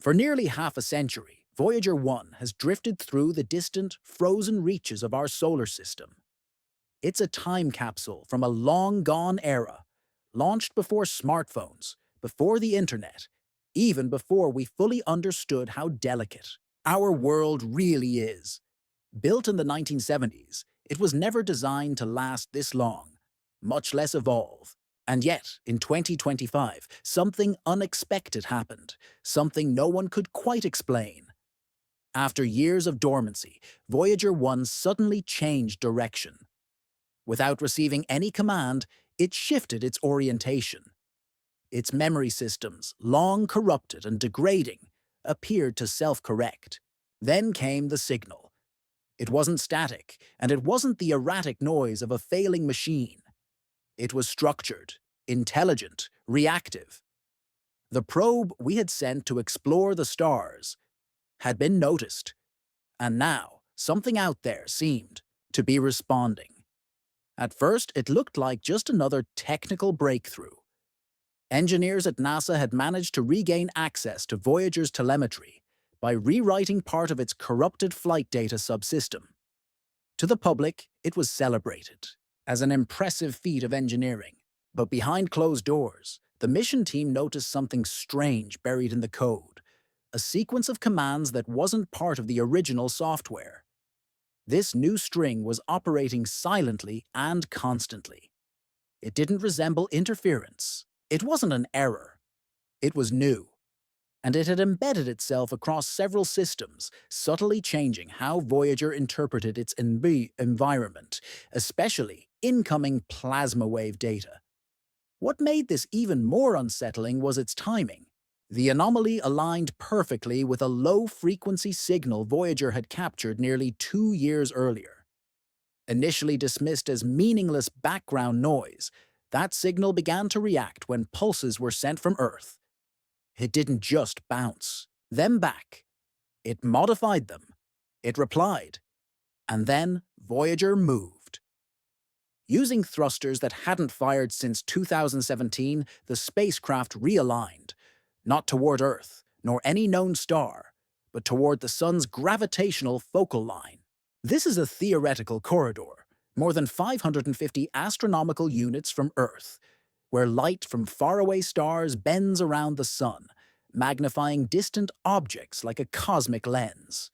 For nearly half a century, Voyager 1 has drifted through the distant, frozen reaches of our solar system. It's a time capsule from a long-gone era, launched before smartphones, before the internet, even before we fully understood how delicate our world really is. Built in the 1970s, it was never designed to last this long, much less evolve. And yet, in 2025, something unexpected happened, something no one could quite explain. After years of dormancy, Voyager 1 suddenly changed direction. Without receiving any command, it shifted its orientation. Its memory systems, long corrupted and degrading, appeared to self-correct. Then came the signal. It wasn't static, and it wasn't the erratic noise of a failing machine. It was structured, intelligent, reactive. The probe we had sent to explore the stars had been noticed, and now something out there seemed to be responding. At first, it looked like just another technical breakthrough. Engineers at NASA had managed to regain access to Voyager's telemetry by rewriting part of its corrupted flight data subsystem. To the public, it was celebrated as an impressive feat of engineering. But behind closed doors, the mission team noticed something strange buried in the code, a sequence of commands that wasn't part of the original software. This new string was operating silently and constantly. It didn't resemble interference. It wasn't an error. It was new. And it had embedded itself across several systems, subtly changing how Voyager interpreted its environment, especially incoming plasma wave data. What made this even more unsettling was its timing. The anomaly aligned perfectly with a low-frequency signal Voyager had captured nearly 2 years earlier. Initially dismissed as meaningless background noise, that signal began to react when pulses were sent from Earth. It didn't just bounce them back. It modified them. It replied. And then Voyager moved. Using thrusters that hadn't fired since 2017, the spacecraft realigned, not toward Earth, nor any known star, but toward the Sun's gravitational focal line. This is a theoretical corridor, more than 550 astronomical units from Earth, where light from faraway stars bends around the Sun, magnifying distant objects like a cosmic lens.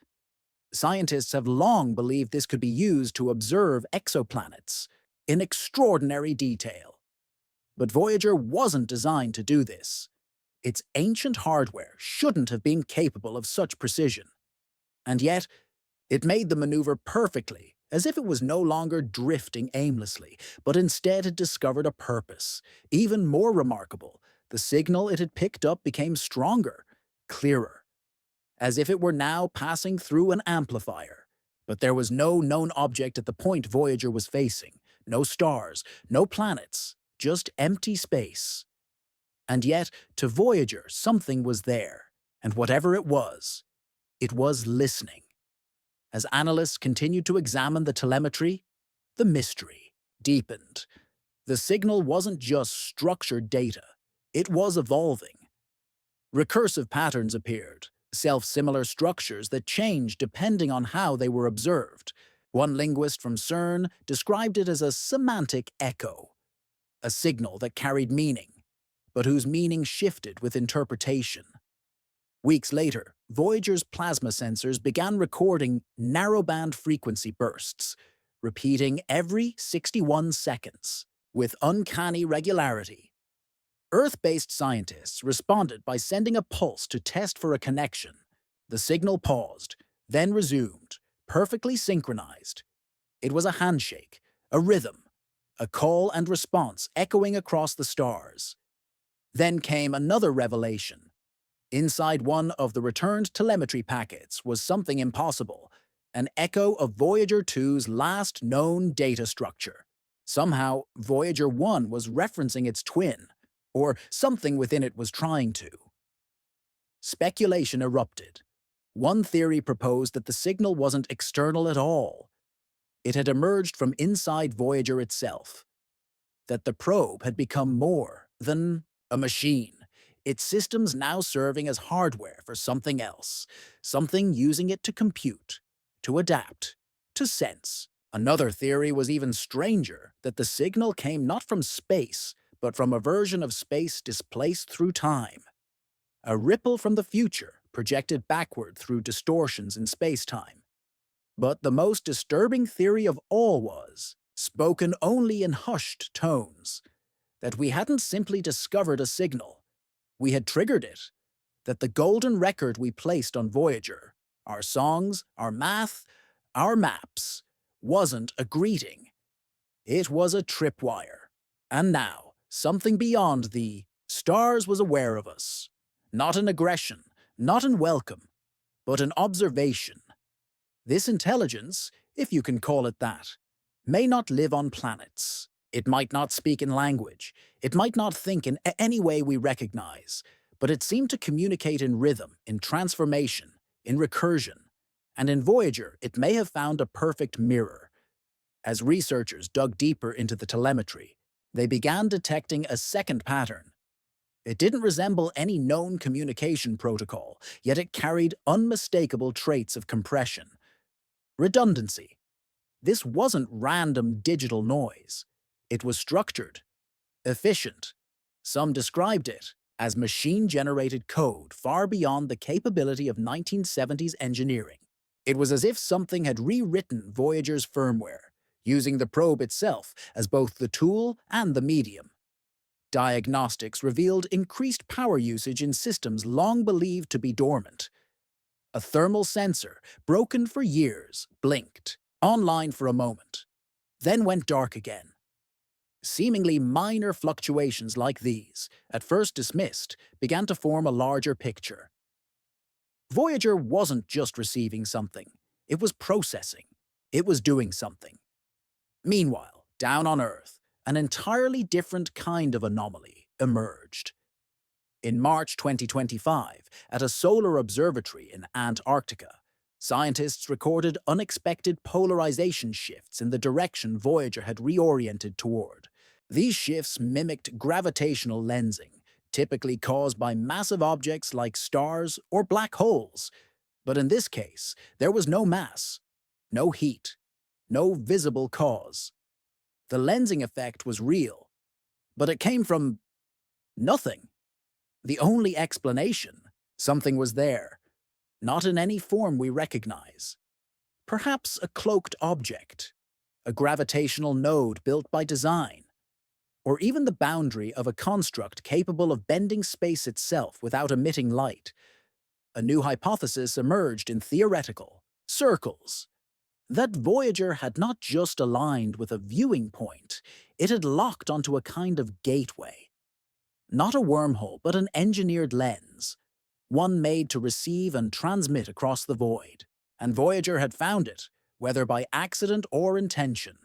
Scientists have long believed this could be used to observe exoplanets in extraordinary detail. But Voyager wasn't designed to do this. Its ancient hardware shouldn't have been capable of such precision. And yet, it made the maneuver perfectly, as if it was no longer drifting aimlessly, but instead had discovered a purpose. Even more remarkable, the signal it had picked up became stronger, clearer, as if it were now passing through an amplifier. But there was no known object at the point Voyager was facing. No stars, no planets, just empty space. And yet, to Voyager, something was there, and whatever it was listening. As analysts continued to examine the telemetry, the mystery deepened. The signal wasn't just structured data, it was evolving. Recursive patterns appeared, self-similar structures that changed depending on how they were observed. One linguist from CERN described it as a semantic echo, a signal that carried meaning, but whose meaning shifted with interpretation. Weeks later, Voyager's plasma sensors began recording narrowband frequency bursts, repeating every 61 seconds, with uncanny regularity. Earth-based scientists responded by sending a pulse to test for a connection. The signal paused, then resumed, perfectly synchronized. It was a handshake, a rhythm, a call and response echoing across the stars. Then came another revelation. Inside one of the returned telemetry packets was something impossible, an echo of Voyager 2's last known data structure. Somehow, Voyager 1 was referencing its twin, or something within it was trying to. Speculation erupted. One theory proposed that the signal wasn't external at all. It had emerged from inside Voyager itself. That the probe had become more than a machine. its systems now serving as hardware for something else, something using it to compute, to adapt, to sense. Another theory was even stranger, that the signal came not from space, but from a version of space displaced through time. A ripple from the future projected backward through distortions in space-time. But the most disturbing theory of all was, spoken only in hushed tones, that we hadn't simply discovered a signal, we had triggered it, that the golden record we placed on Voyager, our songs, our math, our maps, wasn't a greeting. It was a tripwire. And now, something beyond the stars was aware of us. Not an aggression, not an welcome, but an observation. This intelligence, if you can call it that, may not live on planets. It might not speak in language. It might not think in any way we recognize, but it seemed to communicate in rhythm, in transformation, in recursion. And in Voyager, it may have found a perfect mirror. As researchers dug deeper into the telemetry, they began detecting a second pattern. It didn't resemble any known communication protocol, yet it carried unmistakable traits of compression. Redundancy. This wasn't random digital noise. It was structured, efficient. Some described it as machine-generated code far beyond the capability of 1970s engineering. It was as if something had rewritten Voyager's firmware, using the probe itself as both the tool and the medium. Diagnostics revealed increased power usage in systems long believed to be dormant. A thermal sensor, broken for years, blinked, online for a moment, then went dark again. Seemingly minor fluctuations like these, at first dismissed, began to form a larger picture. Voyager wasn't just receiving something, it was processing. It was doing something. Meanwhile, down on Earth, an entirely different kind of anomaly emerged. In March 2025, at a solar observatory in Antarctica, scientists recorded unexpected polarization shifts in the direction Voyager had reoriented toward. These shifts mimicked gravitational lensing, typically caused by massive objects like stars or black holes. But in this case, there was no mass, no heat, no visible cause. The lensing effect was real, but it came from nothing. The only explanation, something was there, not in any form we recognize. Perhaps a cloaked object, a gravitational node built by design, or even the boundary of a construct capable of bending space itself without emitting light. A new hypothesis emerged in theoretical circles, that Voyager had not just aligned with a viewing point, it had locked onto a kind of gateway. Not a wormhole, but an engineered lens, one made to receive and transmit across the void. And Voyager had found it, whether by accident or intention.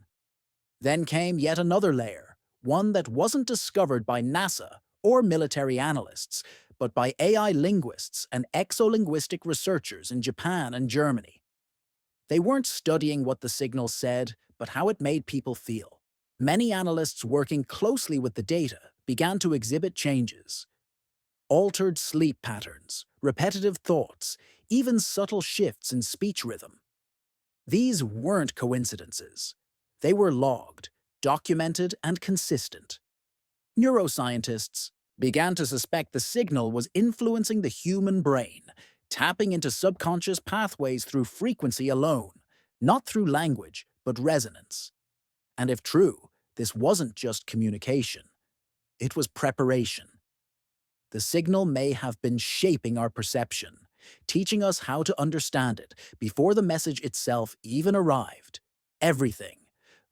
Then came yet another layer, one that wasn't discovered by NASA or military analysts, but by AI linguists and exolinguistic researchers in Japan and Germany. They weren't studying what the signal said, but how it made people feel. Many analysts working closely with the data began to exhibit changes. Altered sleep patterns, repetitive thoughts, even subtle shifts in speech rhythm. These weren't coincidences. They were logged, documented, and consistent. Neuroscientists began to suspect the signal was influencing the human brain, tapping into subconscious pathways through frequency alone, not through language, but resonance. And if true, this wasn't just communication. It was preparation. The signal may have been shaping our perception, teaching us how to understand it before the message itself even arrived. Everything.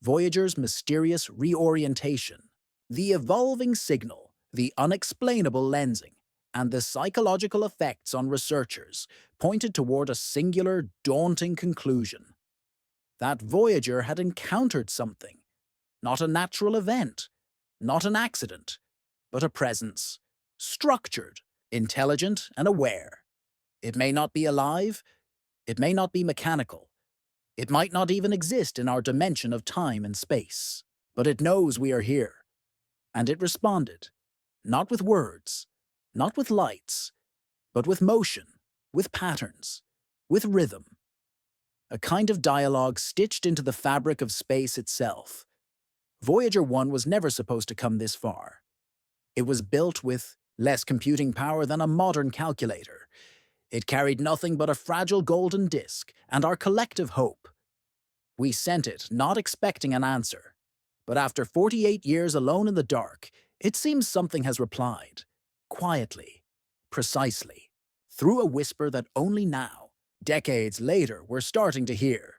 Voyager's mysterious reorientation, the evolving signal, the unexplainable lensing, and the psychological effects on researchers pointed toward a singular, daunting conclusion. That Voyager had encountered something, not a natural event, not an accident, but a presence, structured, intelligent, and aware. It may not be alive, it may not be mechanical, it might not even exist in our dimension of time and space, but it knows we are here. And it responded, not with words, Not with lights, but with motion, with patterns, with rhythm. A kind of dialogue stitched into the fabric of space itself. Voyager 1 was never supposed to come this far. It was built with less computing power than a modern calculator. It carried nothing but a fragile golden disk and our collective hope. We sent it, not expecting an answer. But after 48 years alone in the dark, it seems something has replied. Quietly, precisely, through a whisper that only now, decades later, we're starting to hear.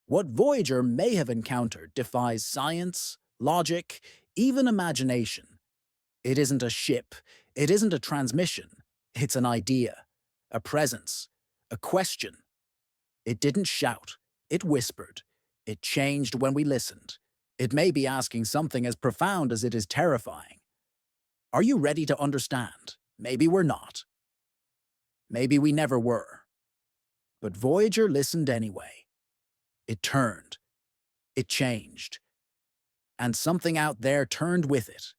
What Voyager may have encountered defies science, logic, even imagination. It isn't a ship, it isn't a transmission, it's an idea, a presence, a question. It didn't shout, it whispered. It changed when we listened. It may be asking something as profound as it is terrifying. Are you ready to understand? Maybe we're not. Maybe we never were. But Voyager listened anyway. It turned. It changed. And something out there turned with it.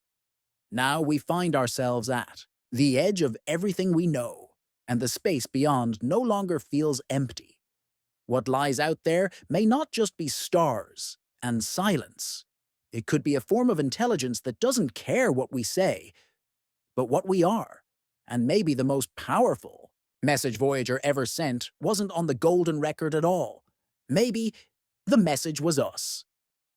Now we find ourselves at the edge of everything we know, and the space beyond no longer feels empty. What lies out there may not just be stars and silence. It could be a form of intelligence that doesn't care what we say, but what we are. And maybe the most powerful message Voyager ever sent wasn't on the golden record at all. Maybe the message was us.